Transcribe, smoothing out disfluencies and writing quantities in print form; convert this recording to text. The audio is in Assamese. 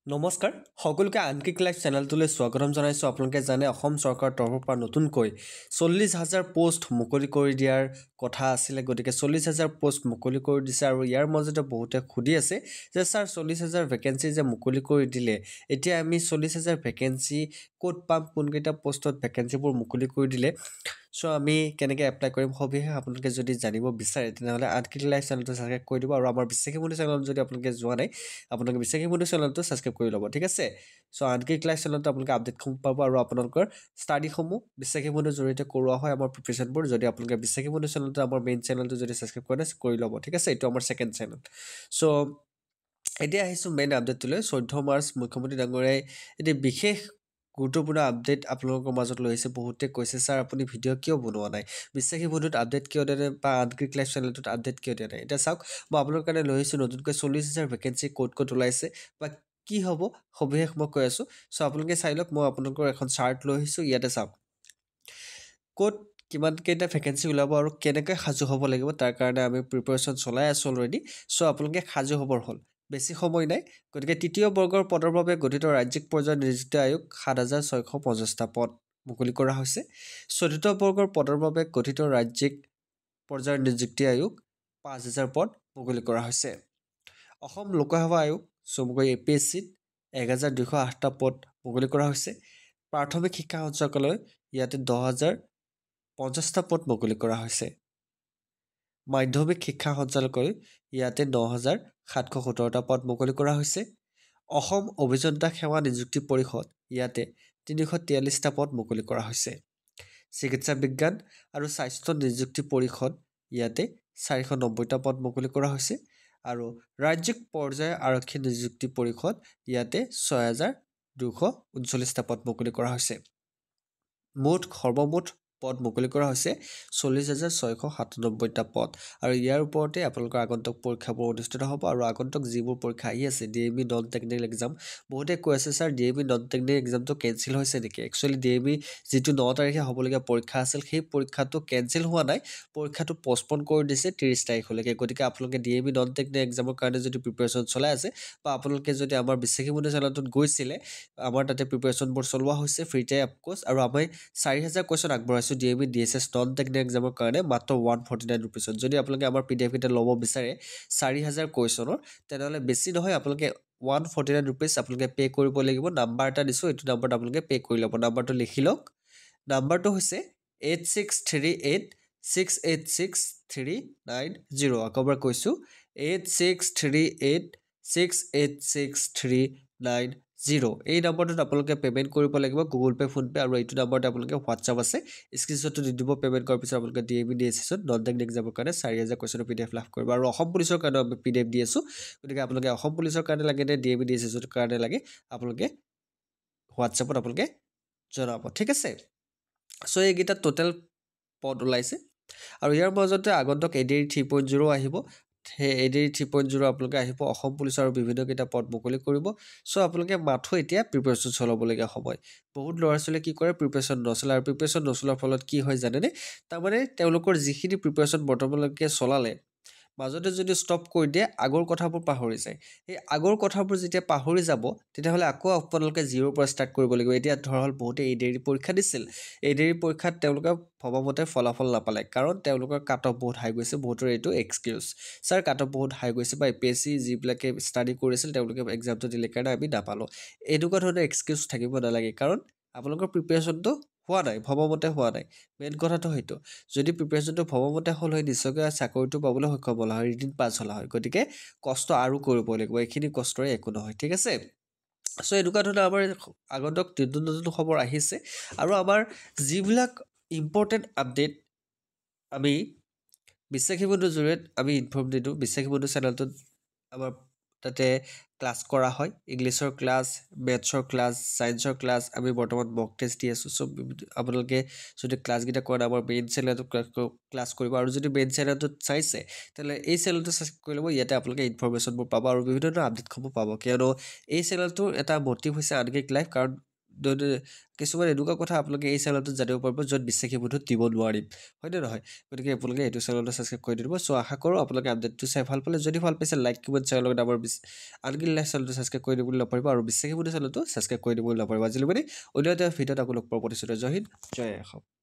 নমস্কাৰ সকলোকে আনকিক লাইভ চেনেলটোলৈ স্বাগতম জনাইছোঁ। আপোনালোকে জানে অসম চৰকাৰৰ তৰফৰ পৰা নতুনকৈ 40,000 পোষ্ট মুকলি কৰি দিয়াৰ কথা আছিলে। গতিকে 40,000 পোষ্ট মুকলি কৰি দিছে আৰু ইয়াৰ মাজতে বহুতে সুধি আছে যে ছাৰ 40,000 ভেকেঞ্চি যে মুকলি কৰি দিলে, এতিয়া আমি 40,000 ভেকেঞ্চি ক'ত পাম, কোনকেইটা পোষ্টত ভেকেঞ্চিবোৰ মুকলি কৰি দিলে, চ' আমি কেনেকৈ এপ্লাই কৰিম, সবিশেষ আপোনালোকে যদি জানিব বিচাৰে তেনেহ'লে আনকিক লাইভ চেনেলটো ছাবস্ক্ৰাইব কৰি দিব। আৰু আমাৰ বিশ্বাসী বন্ধু চেনেলত যদি আপোনালোকে যোৱা নাই, আপোনালোকে বিশ্বাসী বন্ধু চেনেলটো ছাবস্ক্ৰাইব কৰি ল'ব, ঠিক আছে। চ' আনকিক লাইভ চেনেলটো আপোনালোকে আপডেটসমূহ পাব আৰু আপোনালোকৰ ষ্টাডিসমূহ বিশ্বাসী বন্ধুৰ জৰিয়তে কৰোৱা হয় আমাৰ প্ৰিপেৰেশ্যনবোৰ। যদি আপোনালোকে বিশ্বাসী বন্ধু চেনেলটো আমাৰ মেইন চেনেলটো যদি ছাবস্ক্ৰাইব কৰে কৰি ল'ব, ঠিক আছে। এইটো আমাৰ ছেকেণ্ড চেনেল। চ' এতিয়া আহিছোঁ মেইন আপডেটটোলৈ। 14 মাৰ্চ মুখ্যমন্ত্ৰী ডাঙৰীয়াই এটি বিশেষ গুৰুত্বপূৰ্ণ আপডেট আপোনালোকৰ মাজত লৈ আহিছে। বহুতে কৈছে ছাৰ আপুনি ভিডিঅ' কিয় বনোৱা নাই, বিশ্বাসী বন্ধুত আপডেট কিয় দিয়া নাই, বা আনকিক লাইভ চেনেলটোত আপডেট কিয় দিয়া নাই। এতিয়া চাওক, মই আপোনালোকৰ কাৰণে লৈ আহিছোঁ নতুনকৈ 40,000 ভেকেঞ্চি ক'ত ওলাইছে বা কি হ'ব, সবিশেষ মই কৈ আছোঁ। চ' আপোনালোকে চাই লওক, মই আপোনালোকৰ এখন চাৰ্ট লৈ আহিছোঁ। ইয়াতে চাওক ক'ত কিমানকেইটা ভেকেঞ্চি ওলাব আৰু কেনেকৈ সাজু হ'ব লাগিব, তাৰ কাৰণে আমি প্ৰিপেৰেশ্যন চলাই আছোঁ অলৰেডি। চ' আপোনালোকে সাজু হ'বৰ হ'ল, বেছি সময় নাই। গতিকে তৃতীয় বৰ্গৰ পদৰ বাবে গঠিত ৰাজ্যিক পৰ্যায়ৰ নিযুক্তি আয়োগ 7,650টা পদ মুকলি কৰা হৈছে। চতুৰ্থ বৰ্গৰ পদৰ বাবে গঠিত ৰাজ্যিক পৰ্যায়ৰ নিযুক্তি আয়োগ 5,000 পদ মুকলি কৰা হৈছে। অসম লোকসেৱা আয়োগ চমুকৈ APSCত 1,208টা পদ মুকলি কৰা হৈছে। প্ৰাথমিক শিক্ষা সঞ্চালকালয় ইয়াতে 10,050টা পদ মুকলি কৰা হৈছে। মাধ্যমিক শিক্ষা সঞ্চালকালয় ইয়াতে 9,717টা পদ মুকলি কৰা হৈছে। অসম অভিযন্তা সেৱা নিযুক্তি পৰিষদ ইয়াতে 343টা পদ মুকলি কৰা হৈছে। চিকিৎসা বিজ্ঞান আৰু স্বাস্থ্য নিযুক্তি পৰিষদ ইয়াতে 490টা পদ মুকলি কৰা হৈছে। আৰু ৰাজ্যিক পৰ্যায়ৰ আৰক্ষী নিযুক্তি পৰিষদ ইয়াতে 6,239টা পদ মুকলি কৰা হৈছে। সৰ্বমুঠ পদ মুকলি কৰা হৈছে 40,697টা পদ। আৰু ইয়াৰ ওপৰতে আপোনালোকৰ আগন্তুক পৰীক্ষাবোৰ অনুষ্ঠিত হ'ব। আৰু আগন্তুক যিবোৰ পৰীক্ষা আহি আছে, DME নন টেকনিকেল এক্সাম, বহুতে কৈ আছে ছাৰ DME নন টেকনিকেল এক্সামটো কেঞ্চেল হৈছে নেকি। একচুৱেলি DME যিটো 9 তাৰিখে হ'বলগীয়া পৰীক্ষা আছিল, সেই পৰীক্ষাটো কেঞ্চেল হোৱা নাই, পৰীক্ষাটো পষ্টপন কৰি দিছে 30 তাৰিখলৈকে। গতিকে আপোনালোকে DME নন টেকনিকেল এক্সামৰ কাৰণে যদি প্ৰিপেৰেশ্যন চলাই আছে, বা আপোনালোকে যদি আমাৰ বিশ্বাসী বন্ধু চেনেলটোত গৈছিলে, আমাৰ তাতে প্ৰিপেৰেশ্যনবোৰ চলোৱা হৈছে ফ্ৰীতে অফক'ৰ্ছ। আৰু আমি 4,000 কুৱেশ্যন আগবঢ়াইছোঁ DME DSS নন টেকনিকেল এক্সামৰ কাৰণে মাত্ৰ 149 ৰুপিছত। যদি আপোনালোকে আমাৰ PDF কেইটা ল'ব বিচাৰে 4,000 কুৱেশ্যনৰ, তেনেহ'লে বেছি নহয়, আপোনালোকে 149 ৰুপিজ আপোনালোকে পে' কৰিব লাগিব। নাম্বাৰ এটা দিছোঁ, এইটো নাম্বাৰত আপোনালোকে পে' কৰি ল'ব। নাম্বাৰটো লিখি লওক। নাম্বাৰটো হৈছে 8638686390। আকৌ এবাৰ কৈছোঁ 8638686390। এই নাম্বাৰটোত আপোনালোকে পে'মেণ্ট কৰিব লাগিব, গুগল পে', ফোনপে'। আৰু এইটো নাম্বাৰতে আপোনালোকে হোৱাটছআপ আছে, স্ক্ৰীনশ্বটটো দি দিব। পে'মেণ্ট কৰাৰ পিছত আপোনালোকে DME DSSত নন টেকনিকেল এক্সামৰ কাৰণে 4,000 কুৱেশ্যনৰ PDF লাভ কৰিব। আৰু অসম পুলিচৰ কাৰণেও আমি PDF দি আছোঁ। গতিকে আপোনালোকে অসম পুলিচৰ কাৰণে লাগে নে DME DSSৰ কাৰণে লাগে, আপোনালোকে হোৱাটছআপত আপোনালোকে জনাব, ঠিক আছে। চ' এইকেইটা টোটেল পদ ওলাইছে। আৰু ইয়াৰ মাজতে আগন্তুক ADARI 3.0 আহিব। সেই ADARI 3.0 আপোনালোকে আহিব, অসম পুলিচৰ আৰু বিভিন্নকেইটা পদ মুকলি কৰিব। চ' আপোনালোকে মাথো এতিয়া প্ৰিপেৰেশ্যন চলাবলগীয়া সময়। বহুত ল'ৰা ছোৱালীয়ে কি কৰে, প্ৰিপেৰেশ্যন নচলায়। আৰু প্ৰিপেৰেশ্যন নচলোৱাৰ ফলত কি হয় জানেনে, তাৰমানে তেওঁলোকৰ যিখিনি প্ৰিপেৰেশ্যন বৰ্তমানলৈকে চলালে, মাজতে যদি ষ্টপ কৰি দিয়ে, আগৰ কথাবোৰ পাহৰি যায়। সেই আগৰ কথাবোৰ যেতিয়া পাহৰি যাব, তেতিয়াহ'লে আকৌ আপোনালোকে জিৰ'ৰ পৰা ষ্টাৰ্ট কৰিব লাগিব। এতিয়া ধৰা হ'ল বহুতে ADARI পৰীক্ষা দিছিল, ADARI পৰীক্ষাত তেওঁলোকে ভবামতে ফলাফল নাপালে, কাৰণ তেওঁলোকৰ কাট অফ বহুত হাই গৈছে। বহুতৰ এইটো এক্সকিউজ, ছাৰ কাট অফ বহুত হাই গৈছে, বা APSC যিবিলাকে ষ্টাডি কৰিছিল তেওঁলোকে এক্সামটো দিলে কাৰণে আমি নাপালোঁ। এনেকুৱা ধৰণৰ এক্সকিউজ থাকিব নালাগে, কাৰণ আপোনালোকৰ প্ৰিপেৰেশ্যনটো হোৱা নাই, ভবামতে হোৱা নাই। মেইন কথাটো সেইটো, যদি প্ৰিপেৰেশ্যনটো ভবামতে হ'ল হয়, নিশ্চয়কৈ চাকৰিটো পাবলৈ সক্ষম হ'লা হয়, ৰিটিন পাছ হ'লা হয়। গতিকে কষ্ট আৰু কৰিব লাগিব, এইখিনি কষ্টৰে একো নহয়, ঠিক আছে। চ' এনেকুৱা ধৰণৰ আমাৰ আগন্তুক নতুন নতুন খবৰ আহিছে। আৰু আমাৰ যিবিলাক ইম্পৰ্টেণ্ট আপডেট আমি বিশ্বাসী বন্ধুৰ জৰিয়তে আমি ইনফৰ্ম দি দিওঁ। বিশ্বাসী বন্ধু চেনেলটোত আমাৰ তাতে ক্লাছ কৰা হয়, ইংলিছৰ ক্লাছ, মেথছৰ ক্লাছ, ছায়েন্সৰ ক্লাছ। আমি বৰ্তমান মক টেষ্ট দি আছোঁ। চ' আপোনালোকে যদি ক্লাছকেইটা কৰে, আমাৰ মেইন চেনেলটোত ক্লাছ কৰিব। আৰু যদি মেইন চেনেলটোত চাইছে, তেতিয়াহ'লে এই চেনেলটো ছাবস্ক্ৰাইব কৰি ল'ব। ইয়াতে আপোনালোকে ইনফৰ্মেশ্যনবোৰ পাব আৰু বিভিন্ন ধৰণৰ আপডেটসমূহ পাব। কিয়নো এই চেনেলটোৰ এটা মটিভ হৈছে আনকিক লাইভ, কাৰণ কিছুমান এনেকুৱা কথা আপোনালোকে এই চেনেলটোত জানিব পাৰিব য'ত বিশ্বাসী বন্ধুত দিব নোৱাৰিম, হয়নে নহয়? গতিকে আপোনালোকে এইটো চেনেলটো ছাবস্ক্ৰাইব কৰি দিব। চ' আশা কৰোঁ আপোনালোকে আপডেটটো চাই ভাল পালে। যদি ভাল পাইছে লাইক কমেণ্ট শ্বেয়াৰ লগত আমাৰ আনকি লাইফ চেনেলটো ছাবস্ক্ৰাইব কৰি দিবলৈ নপাৰিব আৰু বিশ্বাসী বন্ধু চেনেলটো ছাবস্ক্ৰাইব কৰি দিবলৈ নপাৰিব। আজিলৈ মানে অন্য এটা ভিডিঅ'ত আপোনালোক প্ৰতিশ্ৰুত। জয় হিন্দ, জয় অসম।